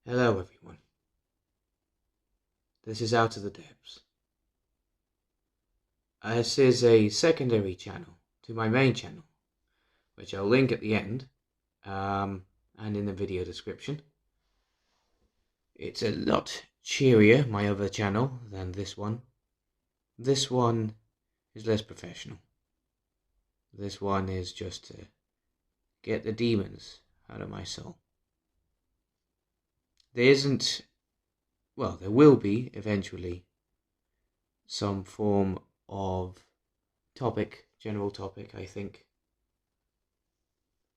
Hello everyone, this is Out of the Depths. This is a secondary channel to my main channel, which I'll link at the end and in the video description. It's a lot cheerier, my other channel, than this one. This one is less professional. This one is just to get the demons out of my soul. There will be eventually some form of general topic, I think.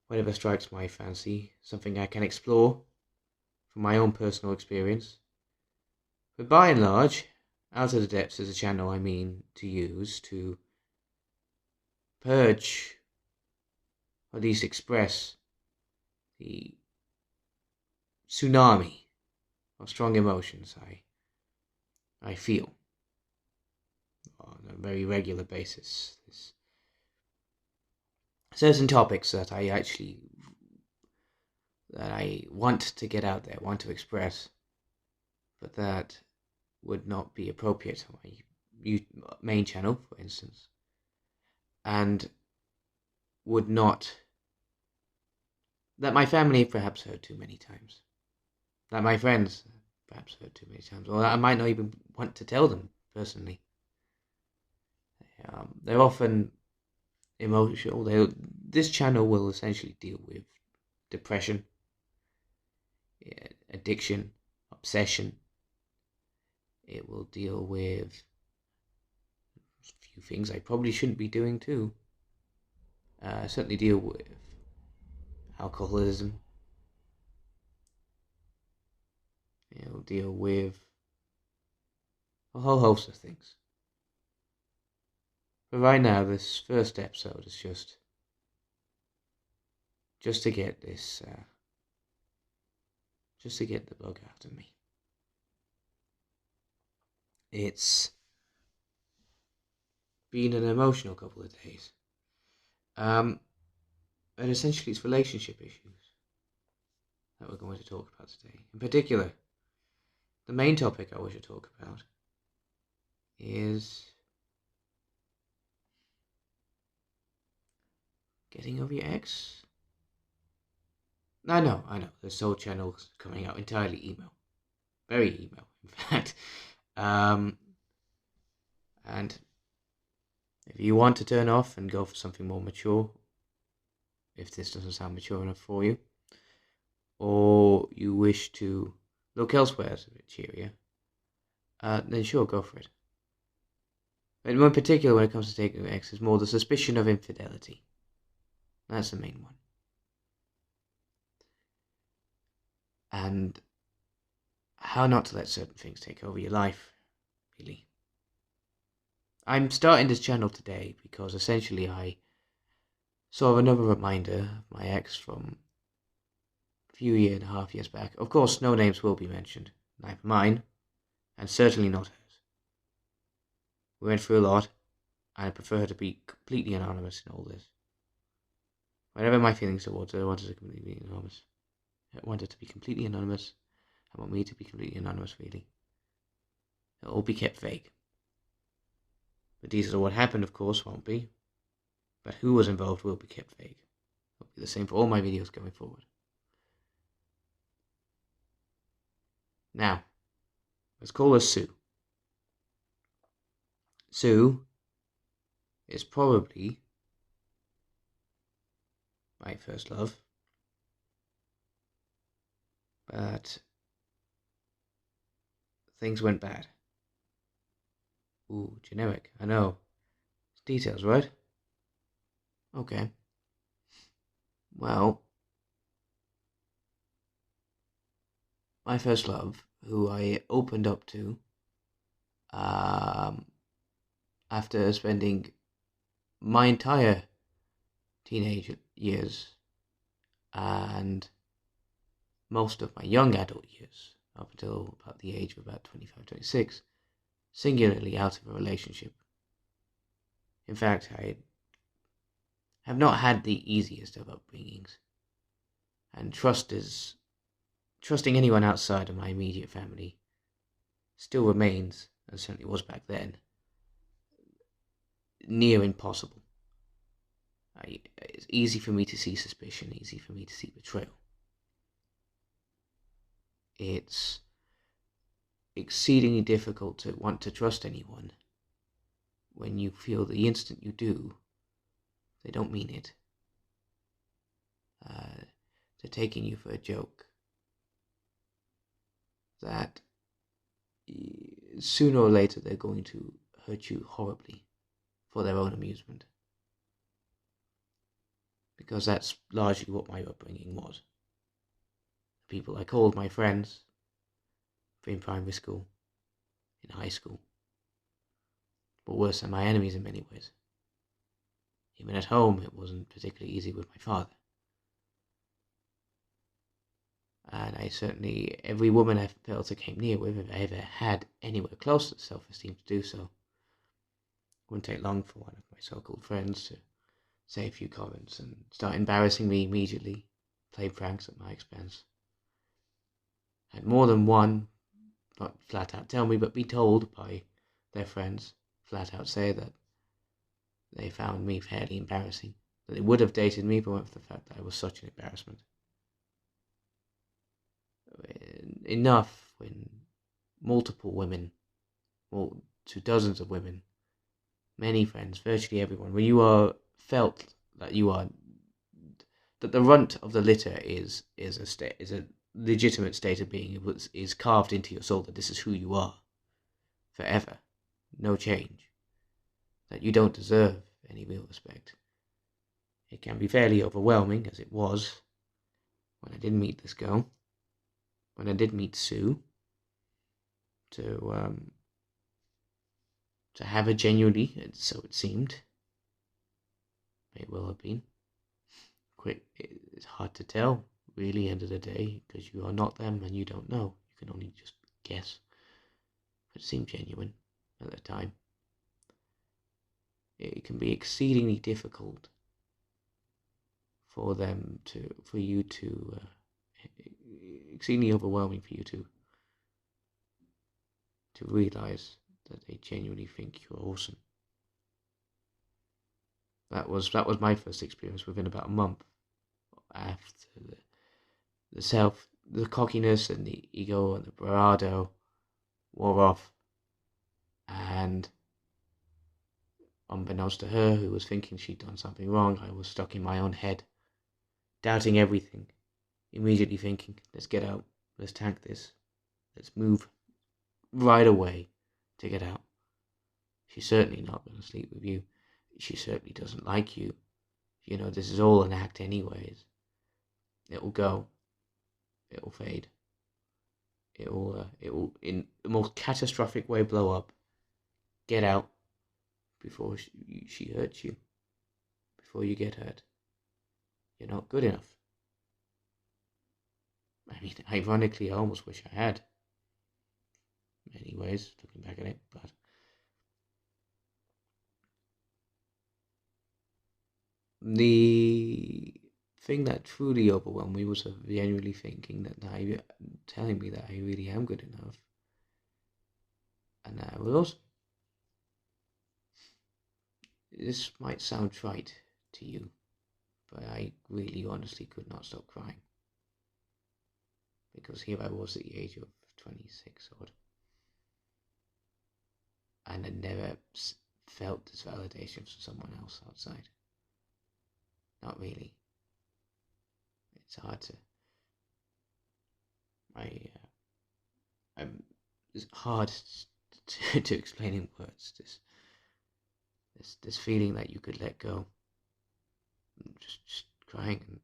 Whatever strikes my fancy, something I can explore from my own personal experience. But by and large, Out of the Depths is a channel I mean to use to purge, or at least express, the tsunami of strong emotions I feel on a very regular basis. There's certain topics that I want to get out there, want to express, but that would not be appropriate on my main channel, for instance, and that my family perhaps heard too many times, that my friends perhaps heard too many times, or that I might not even want to tell them personally. They're often emotional. This channel will essentially deal with depression, addiction, obsession. It will deal with a few things I probably shouldn't be doing too. Certainly deal with alcoholism. It'll deal with a whole host of things. But right now, this first episode is just to get this, just to get the bug out of me. It's been an emotional couple of days. And essentially it's relationship issues that we're going to talk about today. In particular, the main topic I wish to talk about is getting over your ex. I know, this whole channel's coming out entirely email. Very email, in fact. And if you want to turn off and go for something more mature, if this doesn't sound mature enough for you, or you wish to look elsewhere as a bit cheerier, then sure, go for it. But in particular, when it comes to taking an ex, is more the suspicion of infidelity. That's the main one. And how not to let certain things take over your life, really. I'm starting this channel today because essentially I saw another reminder of my ex from a few and a half years back. Of course, no names will be mentioned, neither mine, and certainly not hers. We went through a lot, and I prefer her to be completely anonymous in all this. Whatever my feelings towards her, I wanted to be completely anonymous. I wanted to be completely anonymous. I want me to be completely anonymous, really. It'll all be kept vague. The details of what happened, of course, won't be. But who was involved will be kept vague. It'll be the same for all my videos going forward. Now, let's call her Sue. Sue is probably my first love. But things went bad. Ooh, generic, I know. It's details, right? Okay. Well, my first love, who I opened up to, after spending my entire teenage years and most of my young adult years, up until about the age of about 25, 26, singularly out of a relationship. In fact, I have not had the easiest of upbringings, and trust is trusting anyone outside of my immediate family still remains, and certainly was back then, near impossible. It's easy for me to see suspicion, easy for me to see betrayal. It's exceedingly difficult to want to trust anyone when you feel the instant you do, they don't mean it. They're taking you for a joke. That sooner or later they're going to hurt you horribly for their own amusement. Because that's largely what my upbringing was. The people I called my friends in primary school, in high school, were worse than my enemies in many ways. Even at home, it wasn't particularly easy with my father. And I certainly, every woman I felt I came near with, if I ever had anywhere close to self-esteem to do so, it wouldn't take long for one of my so-called friends to say a few comments and start embarrassing me immediately, play pranks at my expense. I had more than one, not flat out tell me, but be told by their friends, flat out say that they found me fairly embarrassing, that they would have dated me, but for the fact that I was such an embarrassment. Enough when multiple women, to dozens of women, many friends, virtually everyone, when you are felt that you are, that the runt of the litter is a legitimate state of being, is carved into your soul, that this is who you are, forever, no change, that you don't deserve any real respect. It can be fairly overwhelming, as it was when I did meet this girl, when I did meet Sue, to have her genuinely, so it seemed. May well have been. It's hard to tell, really, end of the day, because you are not them and you don't know. You can only just guess. But it seemed genuine at the time. It can be exceedingly difficult for you to, exceedingly overwhelming for you to realize that they genuinely think you're awesome. That was my first experience within about a month after the cockiness and the ego and the bravado wore off, and unbeknownst to her, who was thinking she'd done something wrong, I was stuck in my own head, doubting everything, immediately thinking, let's get out, let's tank this, let's move right away to get out. She's certainly not going to sleep with you. She certainly doesn't like you. You know, this is all an act anyways. It'll go. It'll fade. It will, in the most catastrophic way, blow up. Get out before she hurts you. Before you get hurt. You're not good enough. I mean, ironically, I almost wish I had. In many ways, looking back at it, but the thing that truly overwhelmed me was genuinely thinking that telling me that I really am good enough, and that I was awesome. This might sound trite to you, but I really honestly could not stop crying. Because here I was at the age of 26 odd, and I never felt this validation from someone else outside. Not really. It's hard to. It's hard to explain in words. This feeling that you could let go. Just crying, and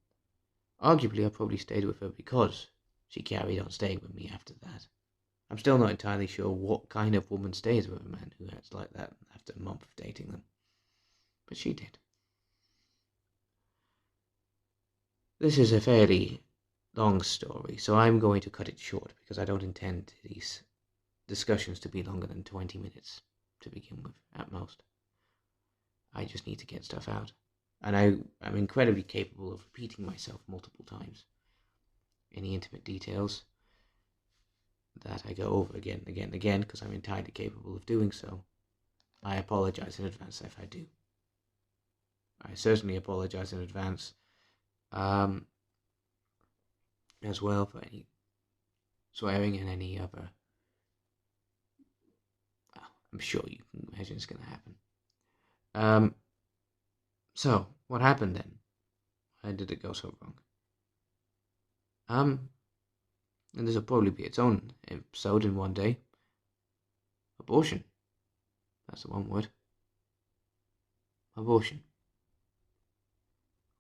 arguably I probably stayed with her because she carried on staying with me after that. I'm still not entirely sure what kind of woman stays with a man who acts like that after a month of dating them. But she did. This is a fairly long story, so I'm going to cut it short because I don't intend these discussions to be longer than 20 minutes to begin with, at most. I just need to get stuff out. And I'm incredibly capable of repeating myself multiple times. any intimate details that I go over again and again and again, because I'm entirely capable of doing so. I apologize in advance if I do. I certainly apologize in advance as well for any swearing and any other. I'm sure you can imagine it's going to happen. So, what happened then? Why did it go so wrong? And this will probably be its own episode in one day. Abortion. That's the one word. Abortion.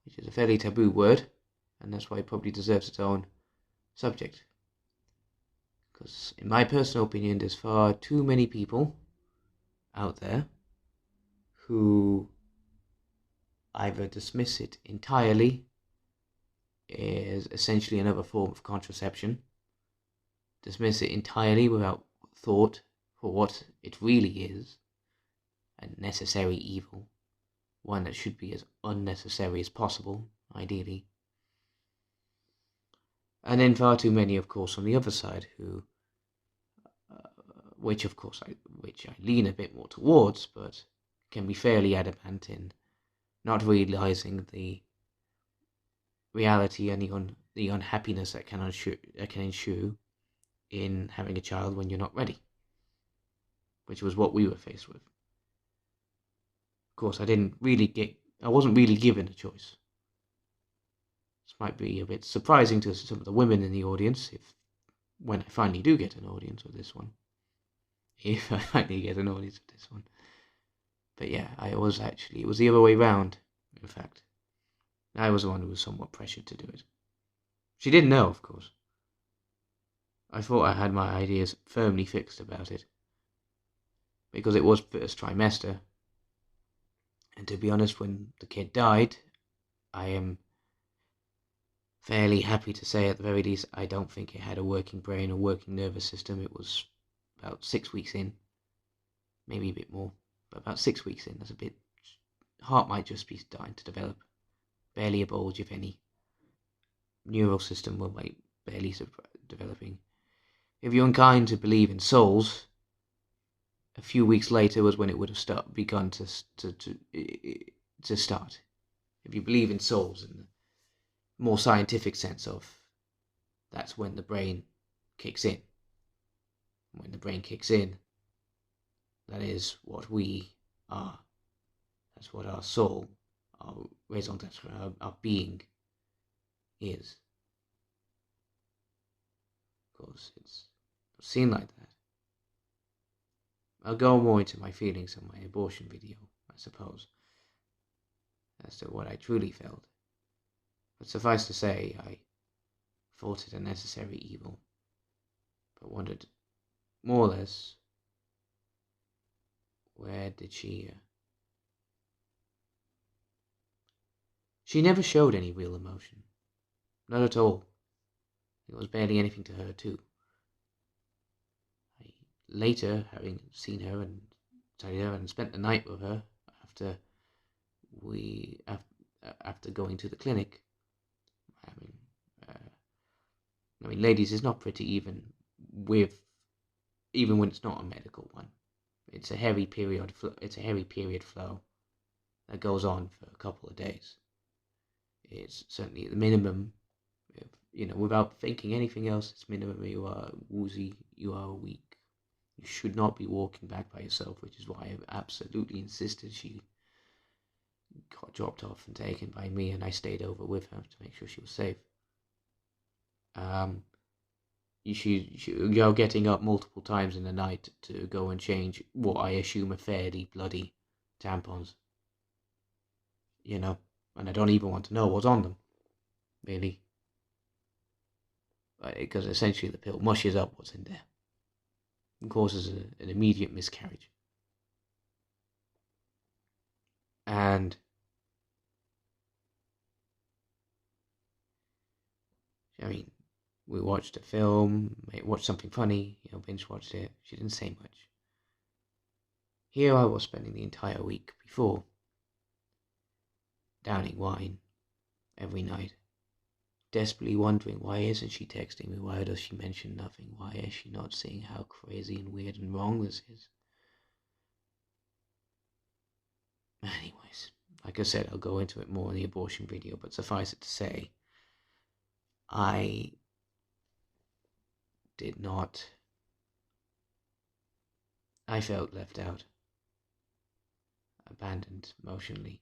Which is a fairly taboo word, and that's why it probably deserves its own subject. Because, in my personal opinion, there's far too many people out there who either dismiss it entirely as essentially another form of contraception, dismiss it entirely without thought for what it really is, a necessary evil, one that should be as unnecessary as possible, ideally. And then far too many, of course, on the other side, who, which I lean a bit more towards, but can be fairly adamant in not realizing the reality and the unhappiness that can ensue in having a child when you're not ready, which was what we were faced with. Of course, I wasn't really given a choice. This might be a bit surprising to some of the women in the audience, when I finally do get an audience with this one. If I finally get an audience with this one. But yeah, it was the other way round, in fact. I was the one who was somewhat pressured to do it. She didn't know, of course. I thought I had my ideas firmly fixed about it, because it was first trimester. And to be honest, when the kid died, I am fairly happy to say, at the very least, I don't think it had a working brain or working nervous system. It was about 6 weeks in, maybe a bit more, but about 6 weeks in. That's a bit. Heart might just be starting to develop, barely a bulge, if any. Neural system will be barely developing. If you're inclined to believe in souls, a few weeks later was when it would have begun to start. If you believe in souls in the more scientific sense of, that's when the brain kicks in. When the brain kicks in, that is what we are. That's what our soul, our raison d'être, our being is. Of course, it's seen like that. I'll go more into my feelings in my abortion video, I suppose, as to what I truly felt. But suffice to say, I thought it a necessary evil, but wondered, more or less, where did she... She never showed any real emotion. Not at all. It was barely anything to her, too. Later, having seen her and studied her and spent the night with her after going to the clinic, I mean, ladies, is not pretty even when it's not a medical one. It's a heavy period flow that goes on for a couple of days. It's certainly the minimum. Without thinking anything else, it's minimum. You are woozy. You are weak. You should not be walking back by yourself, which is why I absolutely insisted she got dropped off and taken by me, and I stayed over with her to make sure she was safe. You're getting up multiple times in the night to go and change what I assume are fairly bloody tampons. And I don't even want to know what's on them, really. Because essentially the pill mushes up what's in there and causes an immediate miscarriage. And I mean, we watched a film, watched something funny, binge watched it. She didn't say much. Here I was spending the entire week before, downing wine every night, desperately wondering, why isn't she texting me? Why does she mention nothing? Why is she not seeing how crazy and weird and wrong this is? Anyways, like I said, I'll go into it more in the abortion video, but suffice it to say, I did not. I felt left out, abandoned emotionally.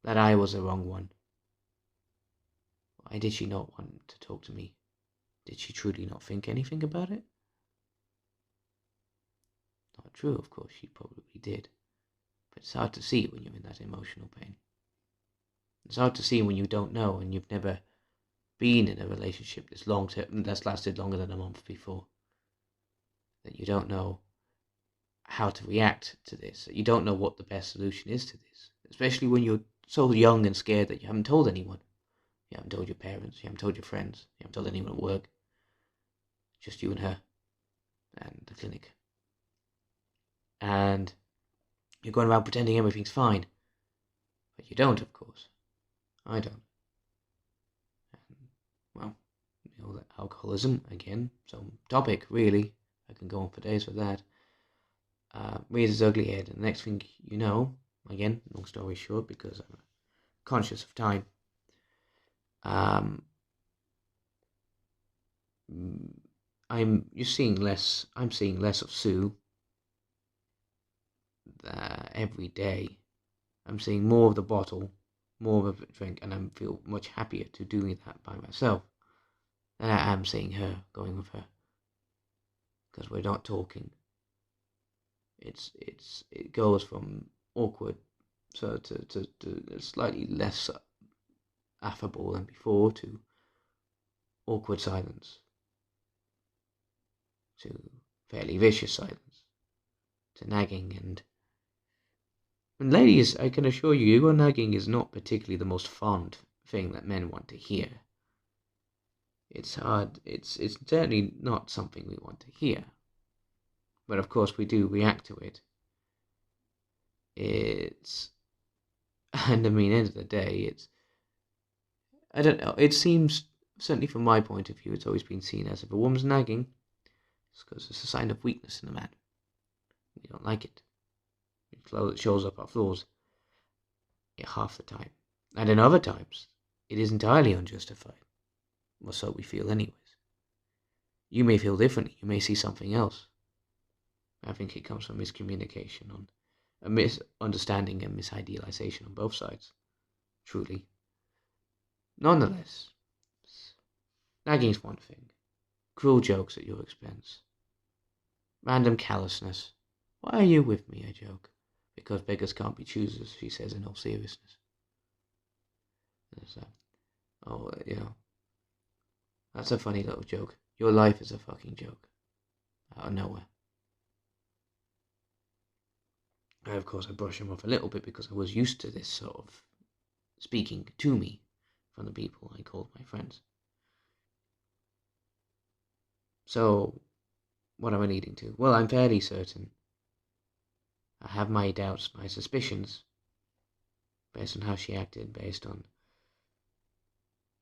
That I was the wrong one. Why did she not want to talk to me? Did she truly not think anything about it? Not true, of course, she probably did. But it's hard to see when you're in that emotional pain. It's hard to see when you don't know and you've never been in a relationship that's lasted longer than a month before. That you don't know how to react to this. That you don't know what the best solution is to this. Especially when you're so young and scared that you haven't told anyone. You haven't told your parents, you haven't told your friends, you haven't told anyone at work. Just you and her and the clinic. And you're going around pretending everything's fine. But you don't, of course. I don't. And, well, you know, alcoholism, again, some topic, really. I can go on for days with that. Rears its ugly head, and the next thing you know, again, long story short, because I'm conscious of time, I'm seeing less of Sue every day. I'm seeing more of the bottle, more of a drink, and I feel much happier to doing that by myself than I am seeing her going with her. Because we're not talking. It goes from awkward to slightly less affable than before to awkward silence to fairly vicious silence to nagging and ladies, I can assure you, your nagging is not particularly the most fond thing that men want to hear. It's hard. It's certainly not something we want to hear. But of course we do react to it. And I mean, end of the day, I don't know, it seems, certainly from my point of view, it's always been seen as if a woman's nagging, it's because it's a sign of weakness in a man. We don't like it. It shows up our flaws half the time. And in other times, it is entirely unjustified. Or so we feel anyways. You may feel differently, you may see something else. I think it comes from miscommunication, on a misunderstanding and misidealization on both sides. Truly. Nonetheless, nagging is one thing. Cruel jokes at your expense. Random callousness. Why are you with me, I joke. Because beggars can't be choosers, she says in all seriousness. That's a funny little joke. Your life is a fucking joke. Out of nowhere. Of course, I brush him off a little bit because I was used to this sort of speaking to me from the people I called my friends. So, what am I leading to? Well, I'm fairly certain. I have my doubts, my suspicions, based on how she acted, based on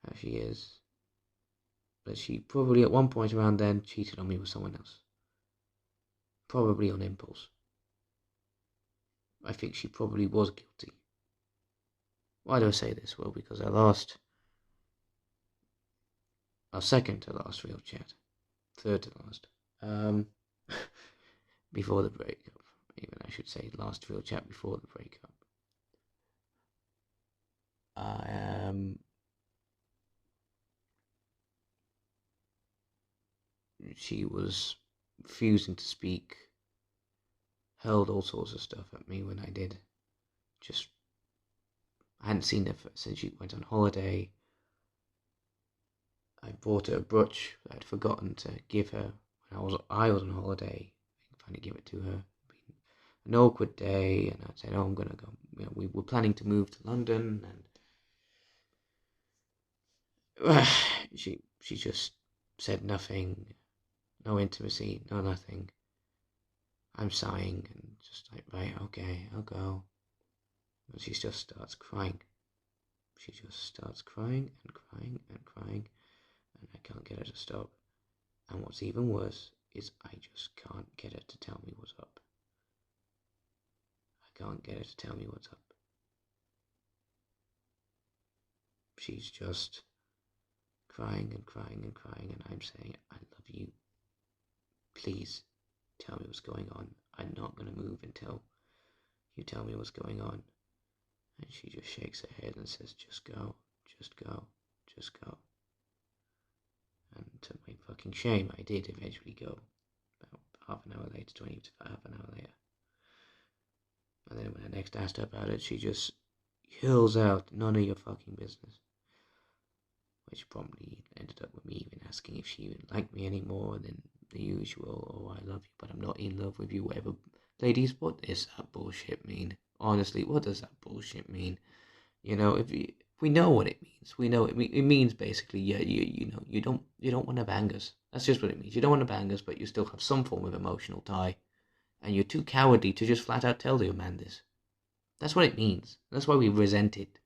how she is. But she probably at one point around then cheated on me with someone else. Probably on impulse. I think she probably was guilty. Why do I say this? Well, because our second to last real chat, third to last, before the breakup, even I should say last real chat before the breakup, she was refusing to speak, hurled all sorts of stuff at me when I did. I hadn't seen her since she went on holiday. I bought her a brooch that I'd forgotten to give her when I was on holiday. I can finally give it to her. An awkward day, and I said, "Oh, I'm gonna go." We were planning to move to London, and she just said nothing, no intimacy, no nothing. I'm sighing and just like, right, okay, I'll go. And she just starts crying. she just starts crying and crying and crying, and I can't get her to stop. And what's even worse is I just can't get her to tell me what's up. I can't get her to tell me what's up. She's just crying and crying and crying, and I'm saying, I love you. Please tell me what's going on. I'm not going to move until you tell me what's going on. And she just shakes her head and says, just go, just go, just go. And to my fucking shame, I did eventually go. About half an hour later, 20 to half an hour later. And then when I next asked her about it, she just hurls out, none of your fucking business. Which probably ended up with me even asking if she even liked me any more than the usual, oh, I love you, but I'm not in love with you, whatever. Ladies, what does that bullshit mean? Honestly, what does that bullshit mean? You know, if we know what it means, we know it means basically, yeah, you don't want to bang us. That's just what it means. You don't want to bang us, but you still have some form of emotional tie, and you're too cowardly to just flat out tell your man this. That's what it means. That's why we resent it.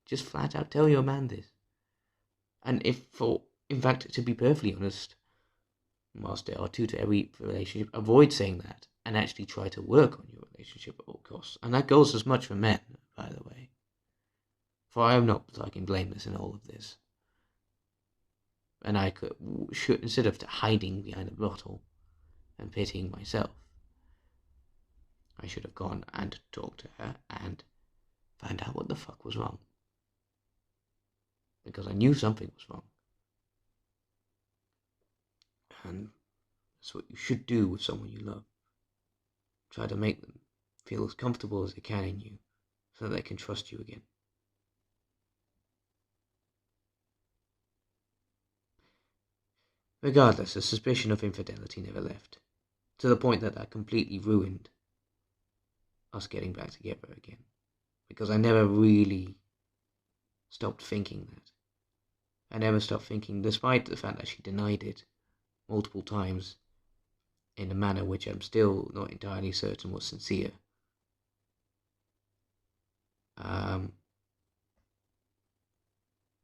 Just flat out tell your man this. And in fact, to be perfectly honest, whilst there are two to every relationship, avoid saying that and actually try to work on your relationship at all costs. And that goes as much for men, by the way. For I am not fucking blameless in all of this. And I should, instead of hiding behind a bottle and pitying myself, I should have gone and talked to her and found out what the fuck was wrong. Because I knew something was wrong. And that's what you should do with someone you love. Try to make them feel as comfortable as they can in you, so that they can trust you again. Regardless, the suspicion of infidelity never left, to the point that completely ruined us getting back together again. Because I never really stopped thinking that. I never stopped thinking, despite the fact that she denied it multiple times in a manner which I'm still not entirely certain was sincere.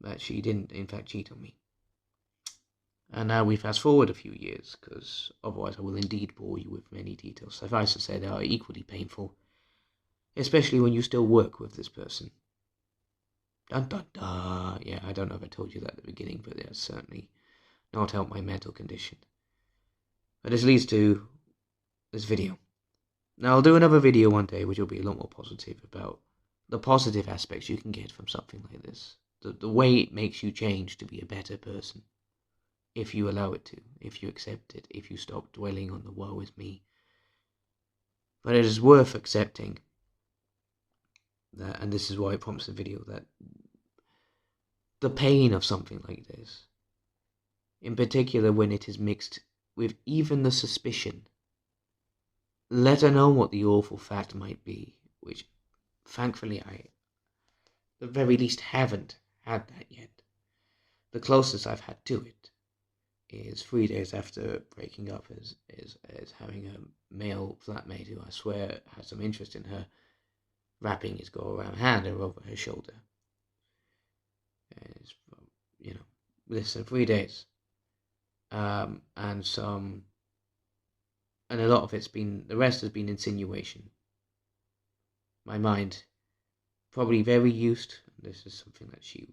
That she didn't, in fact, cheat on me. And now we fast forward a few years, because otherwise I will indeed bore you with many details. Suffice to say, they are equally painful, especially when you still work with this person. Dun dun dun. Yeah, I don't know if I told you that at the beginning, but that's certainly not helped my mental condition. But this leads to this video. Now, I'll do another video one day which will be a lot more positive about the positive aspects you can get from something like this. The way it makes you change to be a better person. If you allow it to, if you accept it, if you stop dwelling on the woe is me. But it is worth accepting that, and this is why it prompts the video, that the pain of something like this, in particular when it is mixed with even the suspicion, let alone what the awful fact might be, which thankfully I, at the very least, haven't had that yet. The closest I've had to it is 3 days after breaking up is having a male flatmate who I swear had some interest in her, wrapping his go-around hand over her shoulder. And it's, listen, 3 days. And a lot of the rest has been insinuation. My mind, probably very used, this is something that she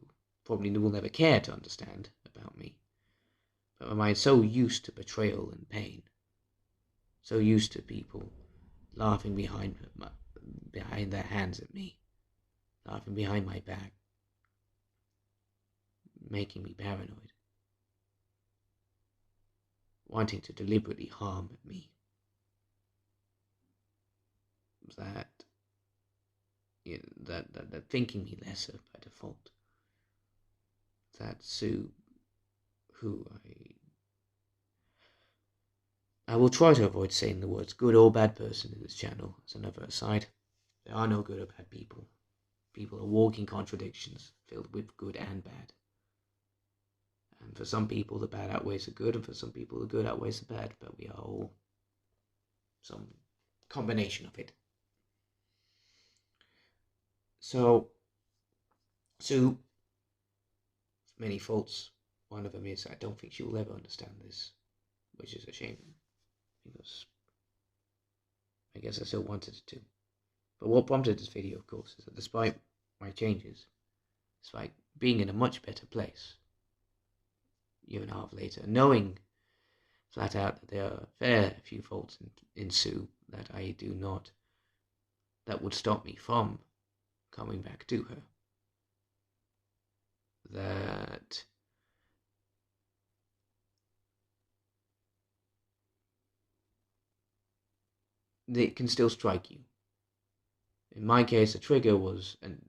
probably will never care to understand about me, but my mind's so used to betrayal and pain, so used to people laughing behind their hands at me, laughing behind my back, making me paranoid, wanting to deliberately harm me, that thinking me lesser by default, that Sue, who I will try to avoid saying the words good or bad person in this channel as another aside. There are no good or bad people. People are walking contradictions filled with good and bad. And for some people the bad outweighs the good, and for some people the good outweighs the bad, but we are all some combination of it. So So, many faults. One of them is I don't think she will ever understand this, which is a shame, because I guess I still wanted to. But what prompted this video, of course, is that despite my changes, despite being in a much better place, a year and a half later, knowing flat out that there are a fair few faults in Sue that I do not, that would stop me from coming back to her, that it can still strike you. In my case, a trigger was, and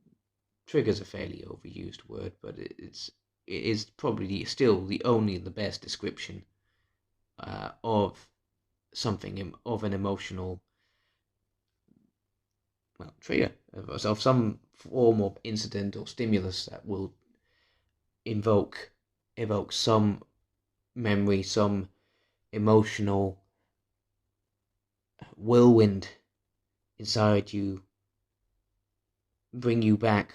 trigger's a fairly overused word, but it is probably still the only and the best description of something, of an emotional, well, trigger, of some form of incident or stimulus that will evoke some memory, some emotional whirlwind inside you, bring you back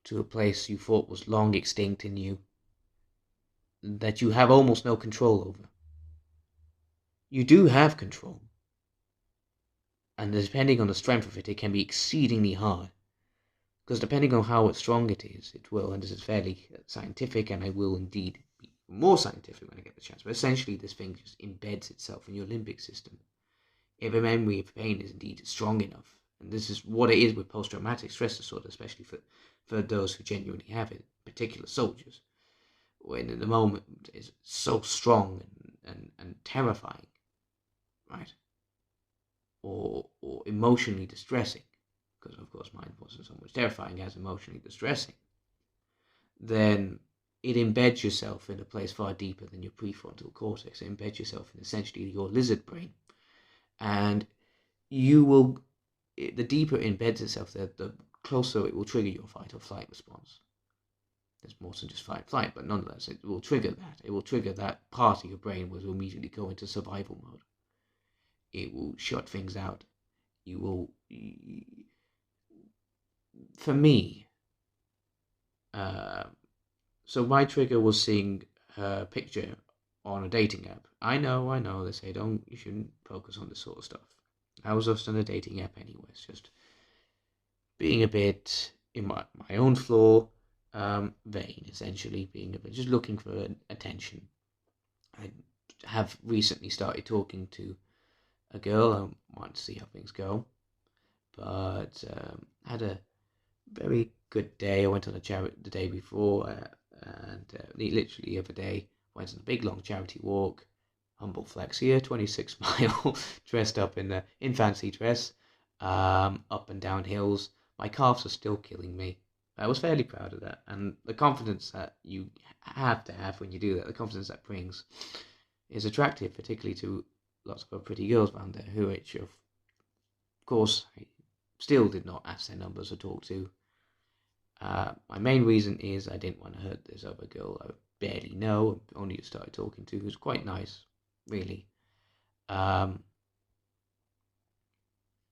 to a place you thought was long extinct in you, that you have almost no control over. You do have control, and depending on the strength of it, it can be exceedingly hard. Because depending on how strong it is, it will, and this is fairly scientific, and I will indeed be more scientific when I get the chance, but essentially this thing just embeds itself in your limbic system. If a memory of pain is indeed strong enough, and this is what it is with post-traumatic stress disorder, especially for those who genuinely have it, particular soldiers, when in the moment is so strong and terrifying, right? Or emotionally distressing, because of course mine wasn't so much terrifying as emotionally distressing, then it embeds yourself in a place far deeper than your prefrontal cortex. It embeds yourself in essentially your lizard brain, and you will, the deeper it embeds itself there, the closer it will trigger your fight or flight response. There's more than just fight or flight, but nonetheless, it will trigger that. It will trigger that part of your brain where it will immediately go into survival mode. It will shut things out. You will, for me, so my trigger was seeing her picture on a dating app. I know, they say you shouldn't focus on this sort of stuff. I was just on a dating app anyways, just being a bit in my own flaw, vain, essentially, being a bit, just looking for attention. I have recently started talking to a girl. I want to see how things go, but had a very good day. I went on a charity the day before, and literally the other day went on a big long charity walk. Humble flex here, 26 mile, dressed up in fancy dress, up and down hills. My calves are still killing me. I was fairly proud of that, and the confidence that you have to have when you do that, the confidence that brings, is attractive, particularly to lots of pretty girls around there, who, which of course, I still did not ask their numbers or talk to. My main reason is I didn't want to hurt this other girl I barely know, only started talking to, who's quite nice, really. But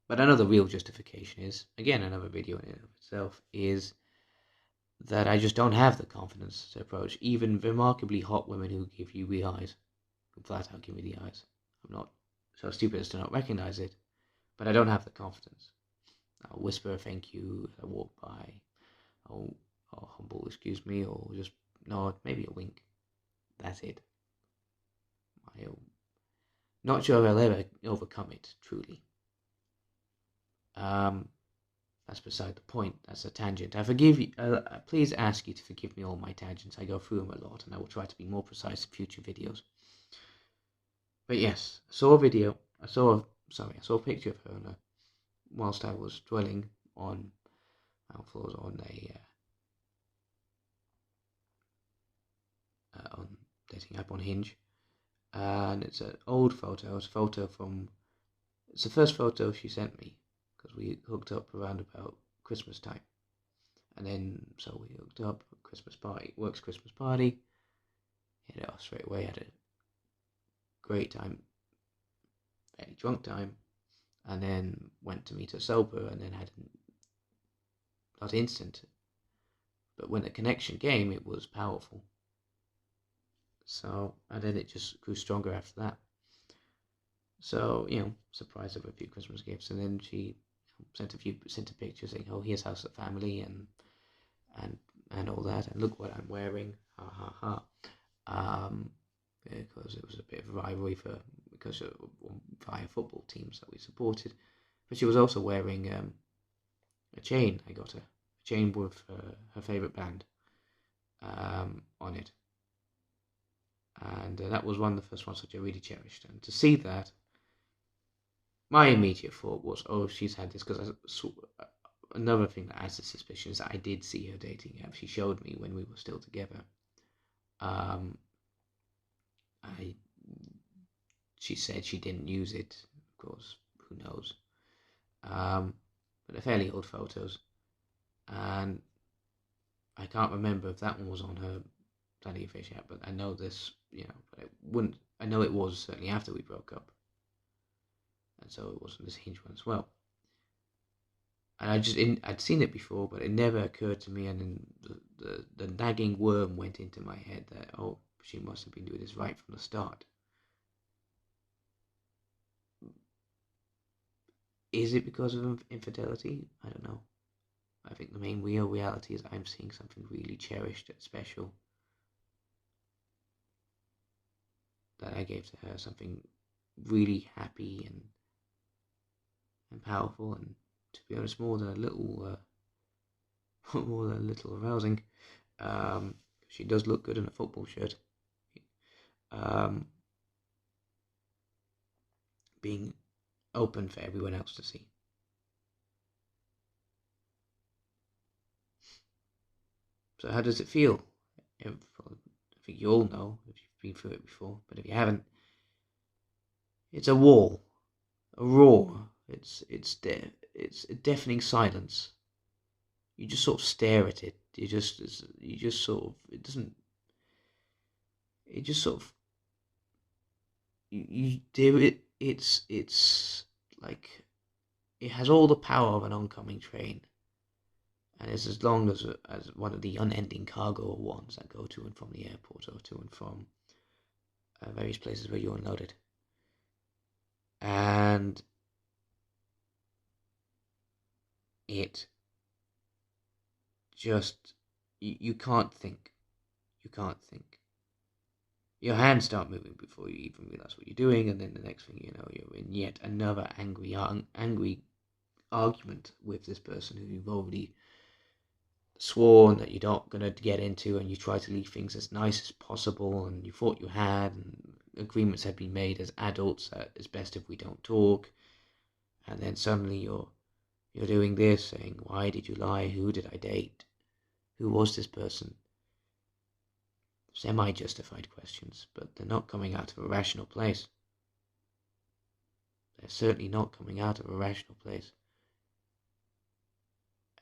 another real justification is, again, another video in and of itself, is that I just don't have the confidence to approach even remarkably hot women who give you the eyes. Flat out give me the eyes. I'm not so stupid as to not recognize it, but I don't have the confidence. I'll whisper a thank you as I walk by. I'll humble excuse me, or just nod, maybe a wink. That's it. I'm not sure I'll ever overcome it, truly. That's beside the point. That's a tangent. I forgive you. Please ask you to forgive me all my tangents. I go through them a lot, and I will try to be more precise in future videos. But yes, I saw a video. I saw a picture of her whilst I was dwelling on floors on on dating app on Hinge, and it's an old photo. It's a photo from. It's the first photo she sent me because we hooked up around about Christmas time, and then so we hooked up. Christmas party, works Christmas party. Hit it off straight away. Had a great time, fairly drunk time, and then went to meet her sober, and then had not instant, But when the connection came, it was powerful. So, and then it just grew stronger after that. So, surprised her with a few Christmas gifts, and then she sent a picture saying, "Oh, here's House of Family," and all that, and look what I'm wearing, ha ha ha. Because it was a bit of a rivalry because of via football teams that we supported. But she was also wearing a chain. I got her a chain with her favorite band on it, and that was one of the first ones that I really cherished. And to see that, my immediate thought was, "Oh, she's had this," because another thing that adds to suspicion is that I did see her dating app. She showed me when we were still together. She said she didn't use it. Of course, who knows? But they're fairly old photos, and I can't remember if that one was on her Plenty of Fish app. But I know this, but it wouldn't. I know it was certainly after we broke up, and so it wasn't this Hinge one as well. And I'd seen it before, but it never occurred to me. And then the nagging worm went into my head that, oh, she must have been doing this right from the start. Is it because of infidelity? I don't know. I think the main real reality is I'm seeing something really cherished and special that I gave to her, something really happy and powerful, and to be honest, more than a little arousing. She does look good in a football shirt. Being open for everyone else to see. So how does it feel? I think you all know if you've been through it before, but if you haven't, it's a wall, a roar. It's a deafening silence. You just sort of stare at it. You just sort of, it doesn't. It just sort of you do it. It's like it has all the power of an oncoming train, and it's as long as one of the unending cargo ones that go to and from the airport or to and from various places where you're unloaded. And it just you can't think. You can't think. Your hands start moving before you even realize what you're doing, and then the next thing you know, you're in yet another angry argument with this person who you've already sworn that you're not going to get into, and you try to leave things as nice as possible, and you thought you had, and agreements had been made as adults that it's best if we don't talk, and then suddenly you're doing this, saying, why did you lie? Who did I date? Who was this person? Semi-justified questions, but they're not coming out of a rational place. They're certainly not coming out of a rational place.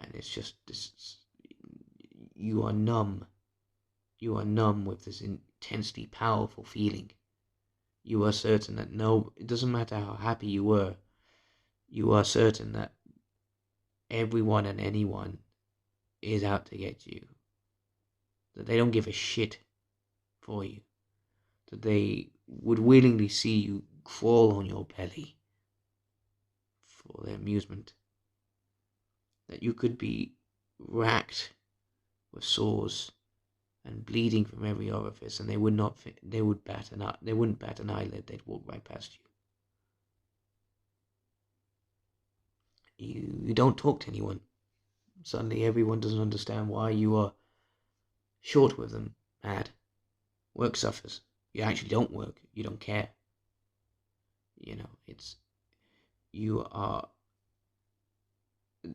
And it's just this, you are numb. You are numb with this intensely powerful feeling. You are certain that it doesn't matter how happy you were, you are certain that everyone and anyone is out to get you. That they don't give a shit for you. That they would willingly see you crawl on your belly for their amusement. That you could be racked with sores and bleeding from every orifice, and they wouldn't bat an eyelid. They'd walk right past you. You don't talk to anyone. Suddenly everyone doesn't understand why you are short with them, mad. Work suffers. You actually don't work. You don't care. You are...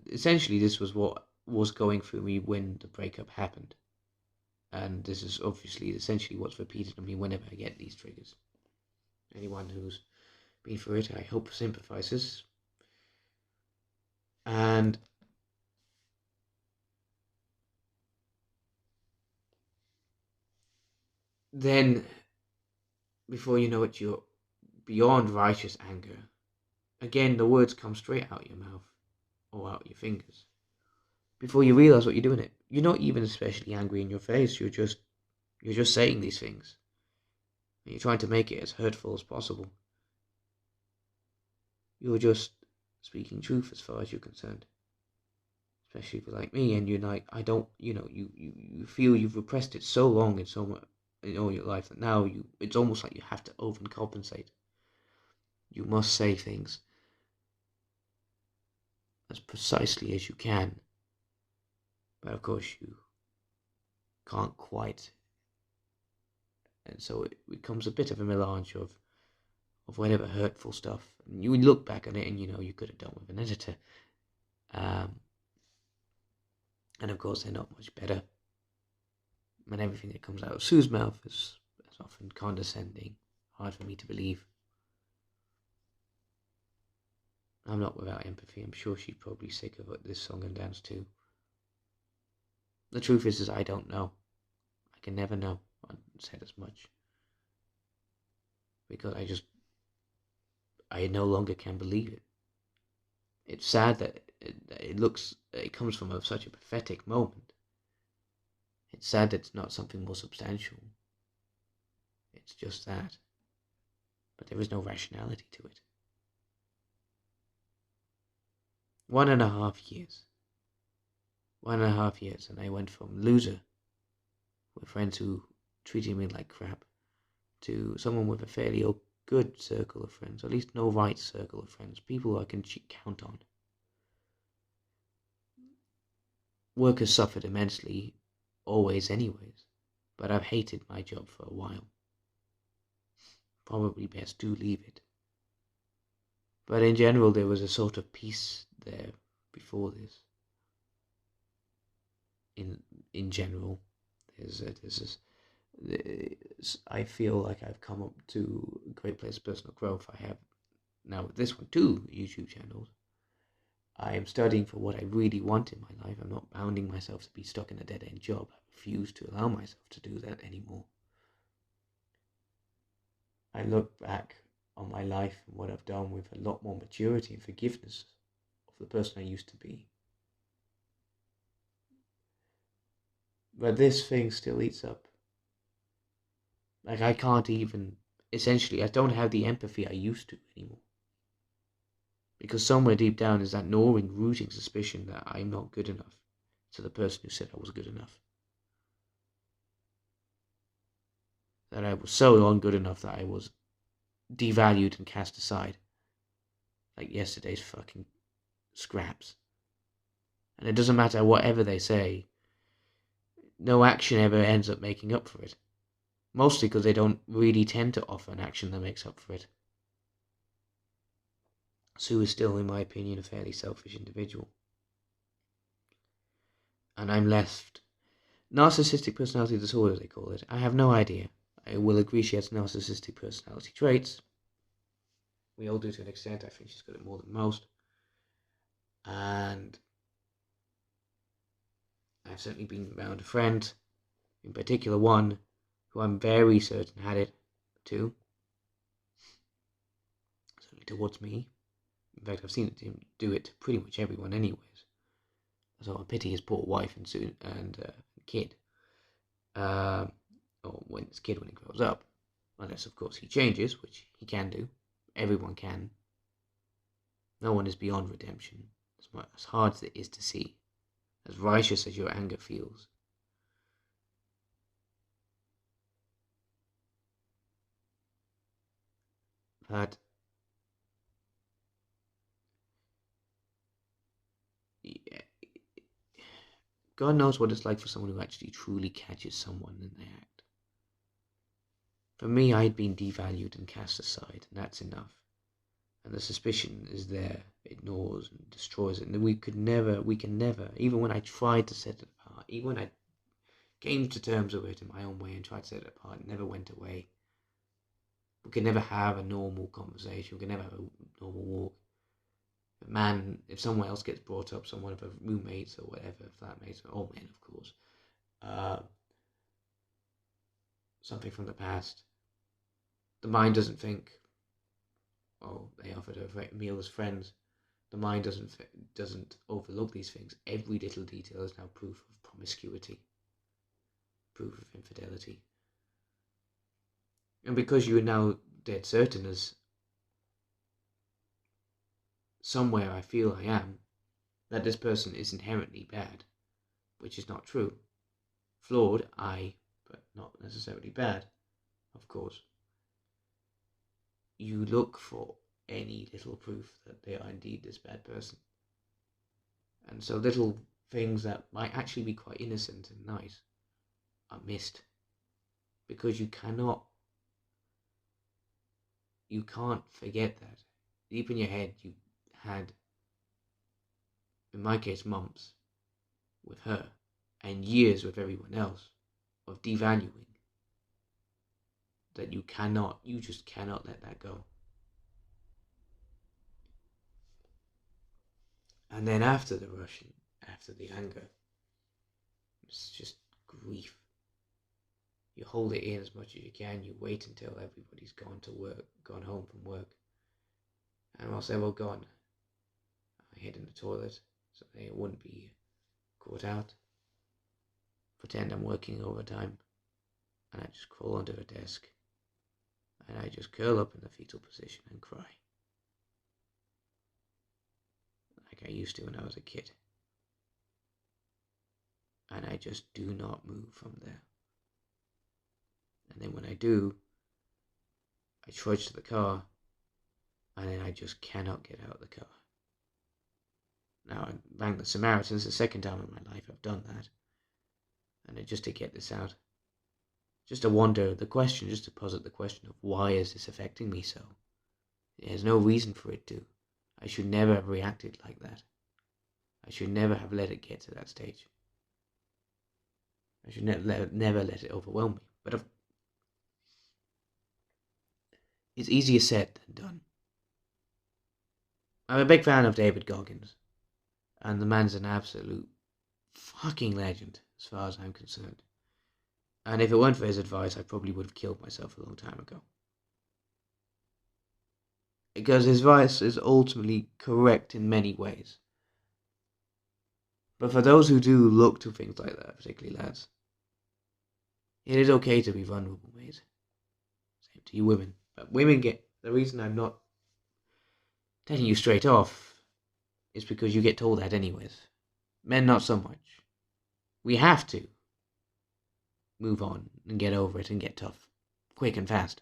Essentially, this was what was going through me when the breakup happened. And this is obviously essentially what's repeated on me whenever I get these triggers. Anyone who's been through it, I hope sympathizes. And then, before you know it, you're beyond righteous anger. Again, the words come straight out your mouth or out your fingers. before you realize what you're doing. You're not even especially angry in your face. You're just saying these things. And you're trying to make it as hurtful as possible. You're just speaking truth as far as you're concerned. Especially if you're like me and you're like, I don't, you feel you've repressed it so long and so much in all your life that now it's almost like you have to overcompensate. You must say things as precisely as you can. But of course you can't quite. And so it becomes a bit of a melange of whatever hurtful stuff. And you look back on it and you could have done with an editor. And of course they're not much better. And everything that comes out of Sue's mouth is often condescending, hard for me to believe. I'm not without empathy. I'm sure she's probably sick of this song and dance too. The truth is I don't know. I can never know. I said as much. Because I no longer can believe it. It's sad that it comes from such a pathetic moment. It's sad that it's not something more substantial. It's just that. But there is no rationality to it. 1.5 years. 1.5 years, and I went from loser, with friends who treated me like crap, to someone with a fairly good circle of friends, or at least no right circle of friends, people who I can count on. Work has suffered immensely, always anyways, but I've hated my job for a while. Probably best to leave it. But in general, there was a sort of peace there before this. In general, I feel like I've come up to a great place of personal growth. I have now with this one 2 YouTube channels. I am studying for what I really want in my life. I'm not bounding myself to be stuck in a dead-end job. I refuse to allow myself to do that anymore. I look back on my life and what I've done with a lot more maturity and forgiveness of the person I used to be. But this thing still eats up. Like I can't even, essentially, I don't have the empathy I used to anymore. Because somewhere deep down is that gnawing, rooting suspicion that I'm not good enough to the person who said I was good enough. That I was so ungood enough that I was devalued and cast aside. Like yesterday's fucking scraps. And it doesn't matter whatever they say, no action ever ends up making up for it. Mostly because they don't really tend to offer an action that makes up for it. Sue is still, in my opinion, a fairly selfish individual. And I'm left. Narcissistic personality disorder, they call it. I have no idea. I will agree she has narcissistic personality traits. We all do to an extent. I think she's got it more than most. And I've certainly been around a friend, in particular one, who I'm very certain had it too. Certainly towards me. In fact, I've seen him do it to pretty much everyone anyways. So I pity his poor wife and kid. Or when his kid when he grows up. Unless, of course, he changes, which he can do. Everyone can. No one is beyond redemption. As hard as it is to see. As righteous as your anger feels. But God knows what it's like for someone who actually truly catches someone in the act. For me, I had been devalued and cast aside, and that's enough. And the suspicion is there. It gnaws and destroys it. And we can never, even when I tried to set it apart, even when I came to terms with it in my own way and tried to set it apart, it never went away. We can never have a normal conversation. We can never have a normal walk. But man, if someone else gets brought up, someone of a roommates or whatever, flatmates, or men, of course, something from the past, the mind doesn't think, oh, they offered her a meal as friends. the mind doesn't overlook these things. Every little detail is now proof of promiscuity, proof of infidelity. And because you are now dead certain, as somewhere I feel I am, that this person is inherently bad, which is not true. Flawed, aye, but not necessarily bad, of course. You look for any little proof that they are indeed this bad person. And so little things that might actually be quite innocent and nice are missed. Because you can't forget that. Deep in your head, you had, in my case, months with her, and years with everyone else, of devaluing, that you just cannot let that go. And then after the rushing, after the anger, it's just grief. You hold it in as much as you can. You wait until everybody's gone home from work. And whilst they're all gone, I hid in the toilet so they wouldn't be caught out. Pretend I'm working overtime. And I just crawl under a desk. And I just curl up in the fetal position and cry. Like I used to when I was a kid. And I just do not move from there. And then when I do, I trudge to the car, and then I just cannot get out of the car. Now, I banged the Samaritans the second time in my life I've done that. And just to get this out, just to posit the question of why is this affecting me so? There's no reason for it to. I should never have reacted like that. I should never have let it get to that stage. I should never let it overwhelm me. But it's easier said than done. I'm a big fan of David Goggins, and the man's an absolute fucking legend as far as I'm concerned. And if it weren't for his advice, I probably would have killed myself a long time ago. Because his advice is ultimately correct in many ways. But for those who do look to things like that, particularly lads, it is okay to be vulnerable, mate. Same to you women. But women get... The reason I'm not telling you straight off is because you get told that anyways. Men, not so much. We have to move on and get over it and get tough, quick and fast.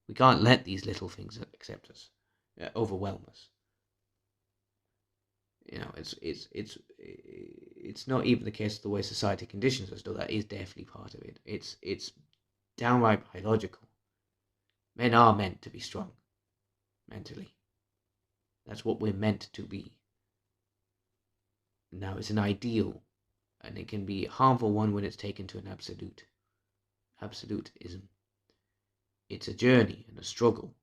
We can't let these little things accept us, overwhelm us. You know, it's not even the case of the way society conditions us, though that is definitely part of it. It's downright biological. Men are meant to be strong, mentally. That's what we're meant to be. Now, it's an ideal, and it can be a harmful one when it's taken to an absolutism. It's a journey and a struggle.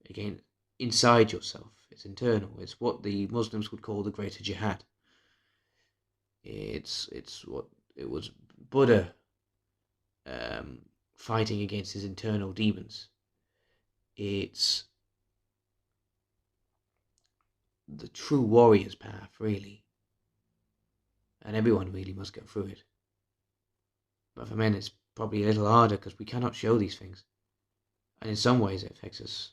Again, inside yourself. It's internal. It's what the Muslims would call the greater jihad. It's what it was Buddha fighting against his internal demons. It's the true warrior's path, really. And everyone really must go through it. But for men, it's probably a little harder because we cannot show these things. And in some ways, it affects us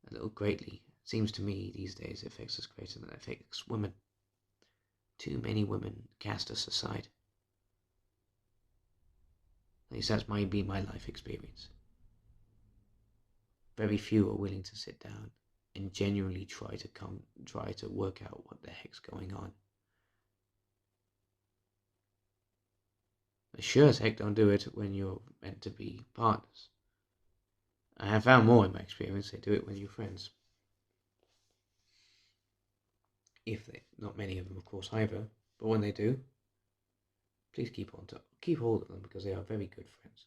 a little greatly. It seems to me these days it affects us greater than it affects women. Too many women cast us aside. At least that's might be my life experience. Very few are willing to sit down and genuinely try to work out what the heck's going on. They sure as heck don't do it when you're meant to be partners. I have found more in my experience, they do it when you're friends. Not many of them, of course, either, but when they do, please keep hold of them because they are very good friends.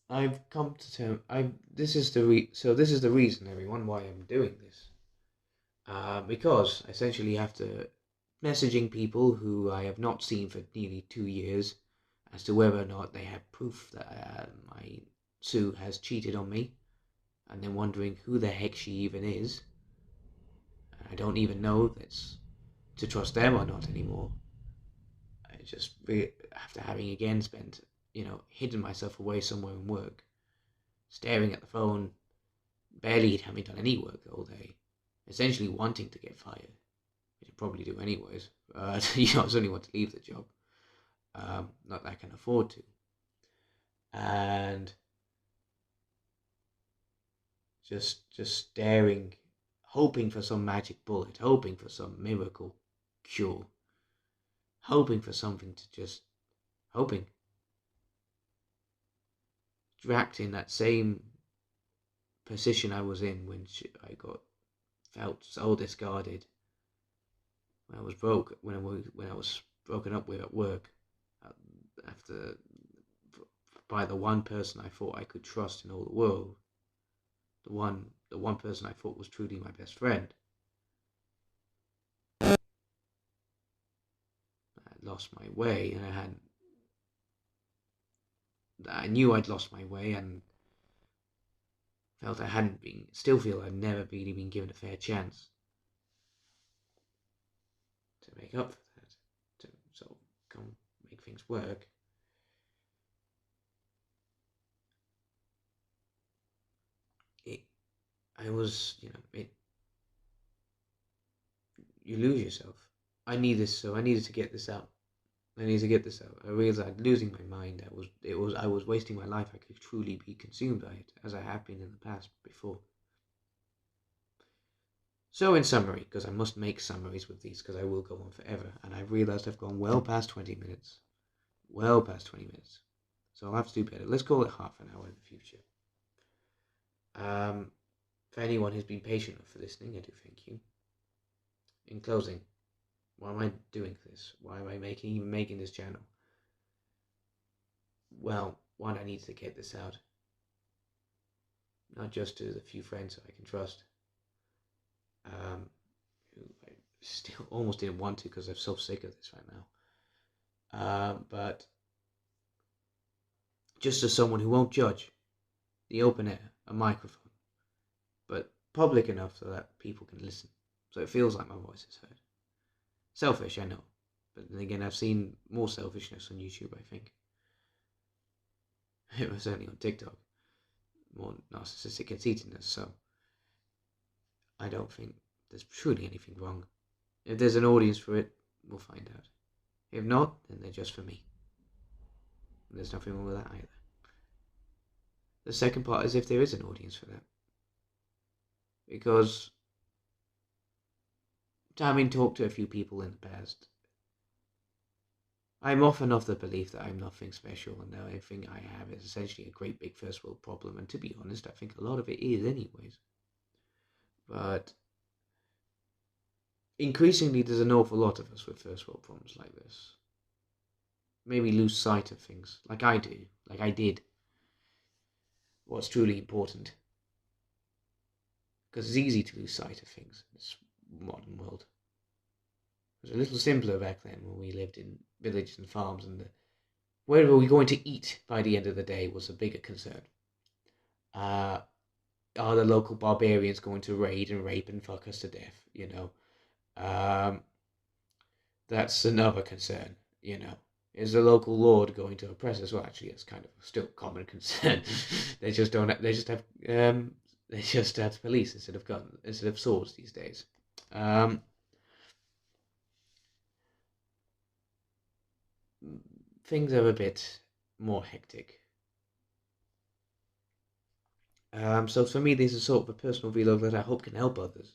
I've come to terms. This is the reason, everyone, why I'm doing this. Because essentially, after messaging people who I have not seen for nearly 2 years, as to whether or not they have proof that my Sue has cheated on me, and then wondering who the heck she even is. I don't even know if it's to trust them or not anymore. I just, after having again spent, hidden myself away somewhere in work, staring at the phone, barely having done any work all day, essentially wanting to get fired, which I probably do anyways. I only want to leave the job. Not that I can afford to. And just staring, hoping for some magic bullet, hoping for some miracle cure, hoping for something to just, hoping. Trapped in that same position I was in when I felt so discarded. When I was broken up with at work, after by the one person I thought I could trust in all the world, the one person I thought was truly my best friend. I had lost my way, and I knew I'd lost my way, and still feel I'd never really been given a fair chance to make up for that, to sort of come make things work. You lose yourself. I needed to get this out. I realized losing my mind. I was wasting my life. I could truly be consumed by it, as I have been in the past before. So in summary, because I must make summaries with these, because I will go on forever, and I've realized I've gone well past 20 minutes. Well past 20 minutes. So I'll have to do better. Let's call it half an hour in the future. For anyone who's been patient for listening, I do thank you. In closing, why am I doing this? Why am I even making this channel? Well, one, I need to get this out. Not just to the few friends I can trust, who I still almost didn't want to because I'm so sick of this right now. But just as someone who won't judge, the open air, a microphone, but public enough so that people can listen, so it feels like my voice is heard. Selfish, I know, but then again, I've seen more selfishness on YouTube, I think. It was certainly on TikTok, more narcissistic conceitedness, so I don't think there's truly anything wrong. If there's an audience for it, we'll find out. If not, then they're just for me. There's nothing wrong with that either. The second part is if there is an audience for that. Because having talked to a few people in the past, I'm often of the belief that I'm nothing special and that everything I have is essentially a great big first world problem, and to be honest, I think a lot of it is anyways. But increasingly there's an awful lot of us with first world problems like this. Maybe lose sight of things, like I did. What's truly important. Because it's easy to lose sight of things in this modern world. It was a little simpler back then when we lived in villages and farms, and where were we going to eat by the end of the day was a bigger concern. Are the local barbarians going to raid and rape and fuck us to death? That's another concern. Is the local lord going to oppress us? Well, actually, it's kind of still a common concern. They just have police instead of swords these days. Things are a bit more hectic. So for me, this is sort of a personal vlog that I hope can help others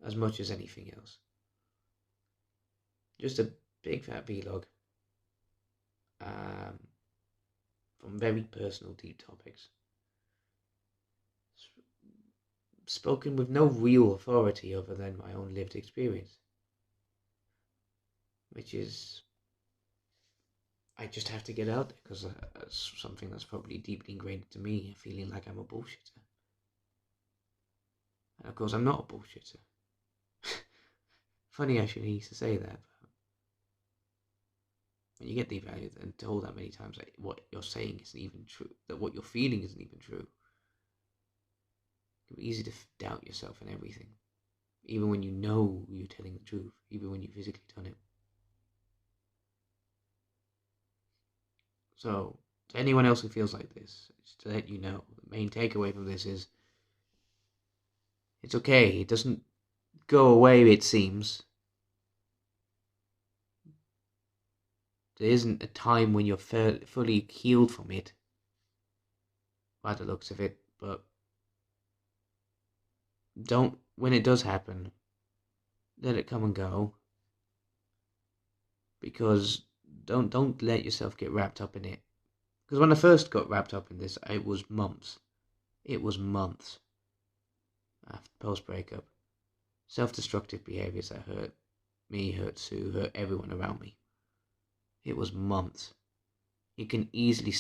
as much as anything else. Just a big fat vlog from very personal, deep topics. Spoken with no real authority other than my own lived experience. Which is, I just have to get out there because that's something that's probably deeply ingrained into me, feeling like I'm a bullshitter. And of course I'm not a bullshitter. Funny I should need to say that, but when you get devalued and told that many times that what you're saying isn't even true, that what you're feeling isn't even true, it can be easy to doubt yourself and everything, even when you know you're telling the truth, even when you've physically done it. So, to anyone else who feels like this, just to let you know, the main takeaway from this is it's okay. It doesn't go away, it seems. There isn't a time when you're fully healed from it, by the looks of it, but when it does happen, let it come and go, because don't let yourself get wrapped up in it. Because when I first got wrapped up in this, it was months. It was months after post-breakup. Self-destructive behaviors that hurt me, hurt Sue, hurt everyone around me. It was months. You can easily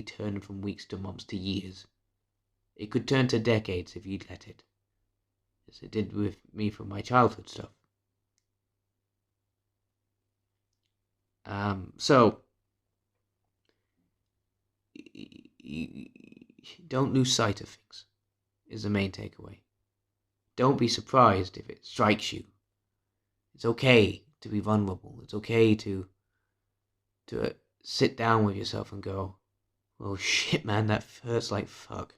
turn from weeks to months to years. It could turn to decades if you'd let it. As it did with me from my childhood stuff. So don't lose sight of things, is the main takeaway. Don't be surprised if it strikes you. It's okay to be vulnerable. It's okay to sit down with yourself and go, oh shit, man, that hurts like fuck.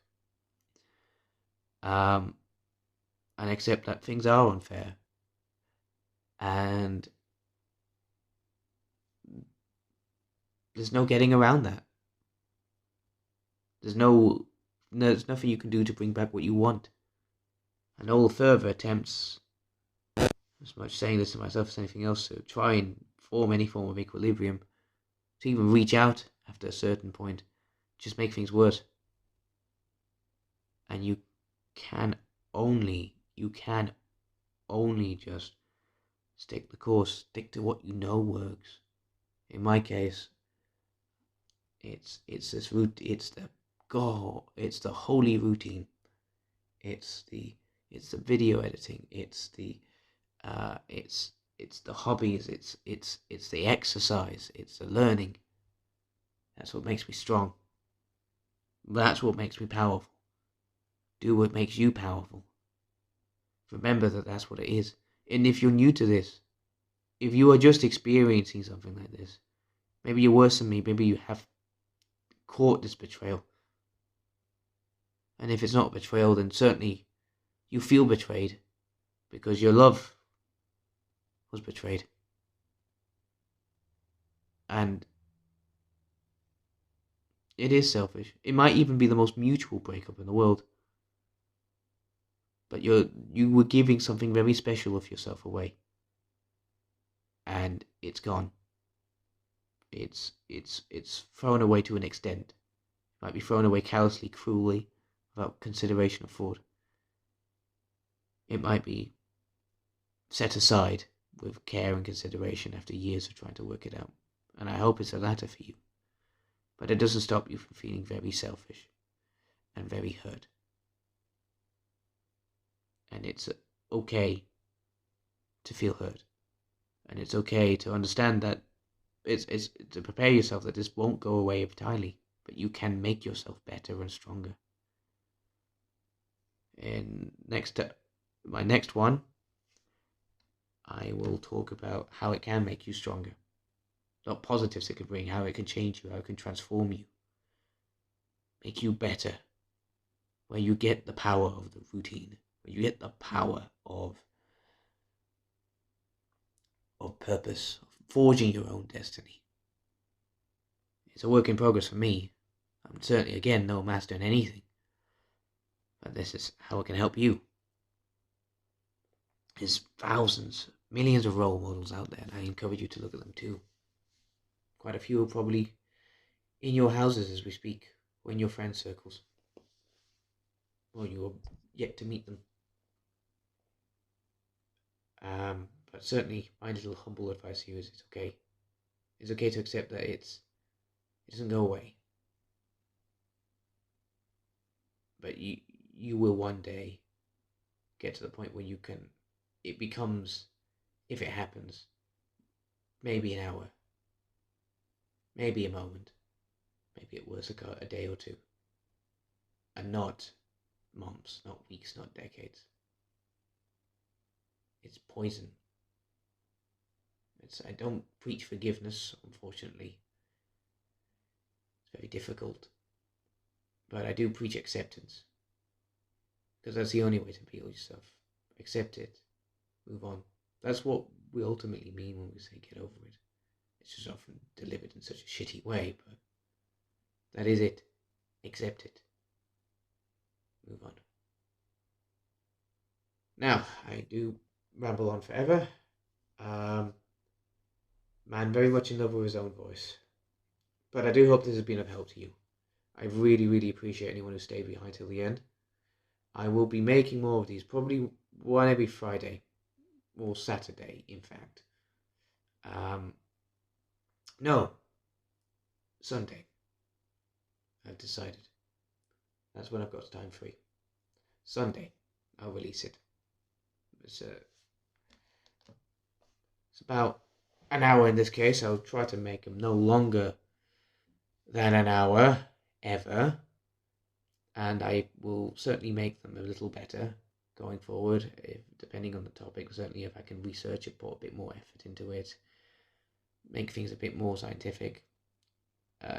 And accept that things are unfair. And there's no getting around that. There's nothing you can do to bring back what you want. And all further attempts, as much saying this to myself as anything else, to try and form any form of equilibrium, to even reach out after a certain point, just make things worse. And you can only just stick the course, stick to what you know works. In my case, it's this route, it's the holy routine. It's the video editing, it's the hobbies, it's the exercise, it's the learning. That's what makes me strong. That's what makes me powerful. Do what makes you powerful. Remember that that's what it is. And if you're new to this, if you are just experiencing something like this, maybe you're worse than me, maybe you have caught this betrayal. And if it's not betrayal, then certainly you feel betrayed because your love was betrayed. And it is selfish. It might even be the most mutual breakup in the world. But you were giving something very special of yourself away. And it's gone. It's thrown away to an extent. It might be thrown away callously, cruelly, without consideration or thought. It might be set aside with care and consideration after years of trying to work it out. And I hope it's the latter for you. But it doesn't stop you from feeling very selfish and very hurt. And it's okay to feel hurt. And it's okay to understand that it's to prepare yourself that this won't go away entirely, but you can make yourself better and stronger. And my next one, I will talk about how it can make you stronger. Not positives it can bring, how it can change you, how it can transform you, make you better, where you get the power of the routine, where you get the power of purpose, of forging your own destiny. It's a work in progress for me. I'm certainly, again, no master in anything. But this is how it can help you. There's thousands, millions of role models out there, and I encourage you to look at them too. Quite a few are probably in your houses as we speak, or in your friend circles, or you're yet to meet them. But certainly, my little humble advice to you is it's okay. It's okay to accept that it doesn't go away. But you will one day get to the point where it becomes, if it happens, maybe an hour, maybe a moment, maybe at worst a day or two, and not months, not weeks, not decades. It's poison. I don't preach forgiveness, unfortunately. It's very difficult. But I do preach acceptance. Because that's the only way to heal yourself. Accept it. Move on. That's what we ultimately mean when we say get over it. It's just often delivered in such a shitty way, but that is it. Accept it. Move on. Now, I do ramble on forever. Man, very much in love with his own voice. But I do hope this has been of help to you. I really, really appreciate anyone who stayed behind till the end. I will be making more of these, probably one every Friday, or Saturday, in fact. No, Sunday. I've decided. That's when I've got time free. Sunday, I'll release it. It's about an hour in this case. I'll try to make them no longer than an hour, ever. And I will certainly make them a little better going forward, depending on the topic. Certainly if I can research it, put a bit more effort into it, make things a bit more scientific,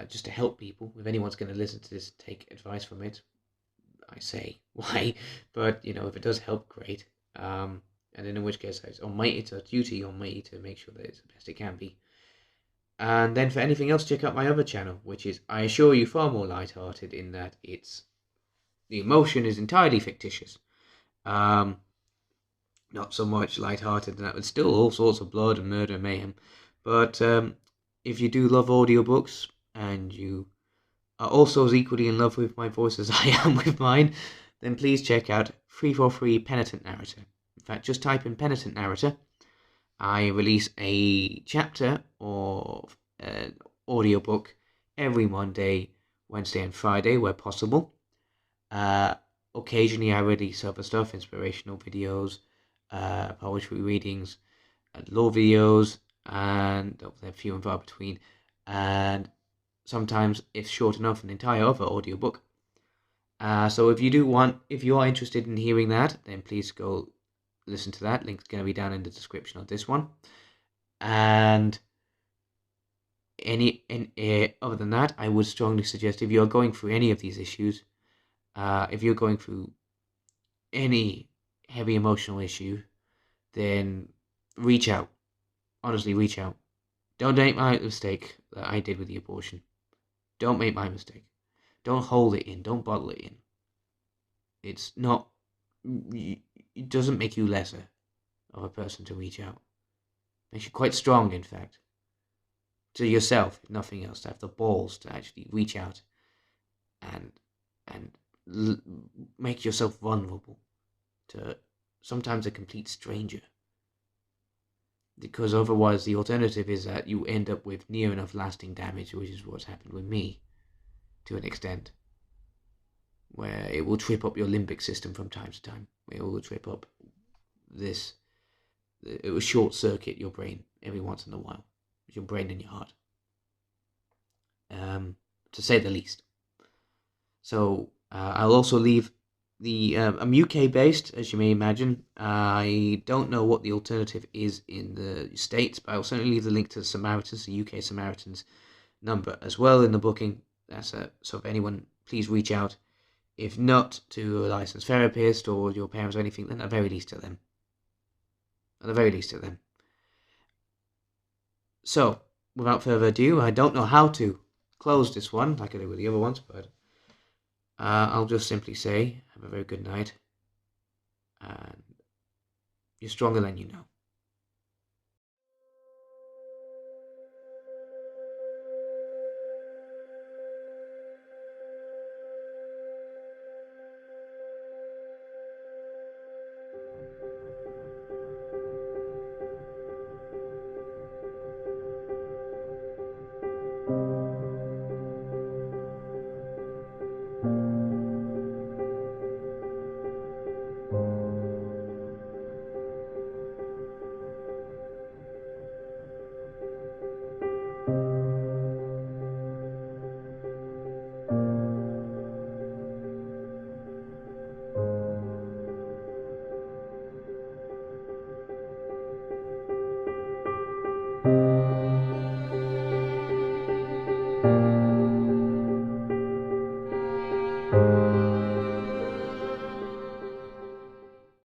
just to help people. If anyone's going to listen to this, take advice from it, I say why, but if it does help, great. And in which case it's a duty on me to make sure that it's the best it can be. And then for anything else, check out my other channel, which is, I assure you, far more light-hearted in that the emotion is entirely fictitious. Not so much light-hearted than that, but still all sorts of blood and murder and mayhem. But if you do love audiobooks, and you are also as equally in love with my voice as I am with mine, then please check out 343 Penitent Narrator. In fact, just type in Penitent Narrator. I release a chapter of an audiobook every Monday, Wednesday and Friday where possible. Occasionally I release other stuff, inspirational videos, poetry readings, law videos, and they're few and far between. And sometimes, if short enough, an entire other audiobook. So if you are interested in hearing that, then please go listen to that. Link's going to be down in the description of this one. And other than that, I would strongly suggest, if you're going through any of these issues, if you're going through any heavy emotional issue, then reach out. Honestly, reach out. Don't make my mistake that I did with the abortion. Don't make my mistake. Don't hold it in. Don't bottle it in. It doesn't make you lesser of a person to reach out. It makes you quite strong, in fact. To yourself, if nothing else, to have the balls to actually reach out and make yourself vulnerable to sometimes a complete stranger. Because otherwise the alternative is that you end up with near enough lasting damage, which is what's happened with me to an extent, where it will trip up your limbic system from time to time. It will trip up it will short circuit your brain every once in a while. Your brain and your heart. To say the least. So I'll also leave I'm UK based, as you may imagine. I don't know what the alternative is in the States, but I'll certainly leave the link to the Samaritans, the UK Samaritans number as well in the booking. So if anyone, please reach out. If not to a licensed therapist or your parents or anything, then at the very least to them. At the very least to them. So, without further ado, I don't know how to close this one like I did with the other ones, but I'll just simply say, have a very good night, and you're stronger than you know.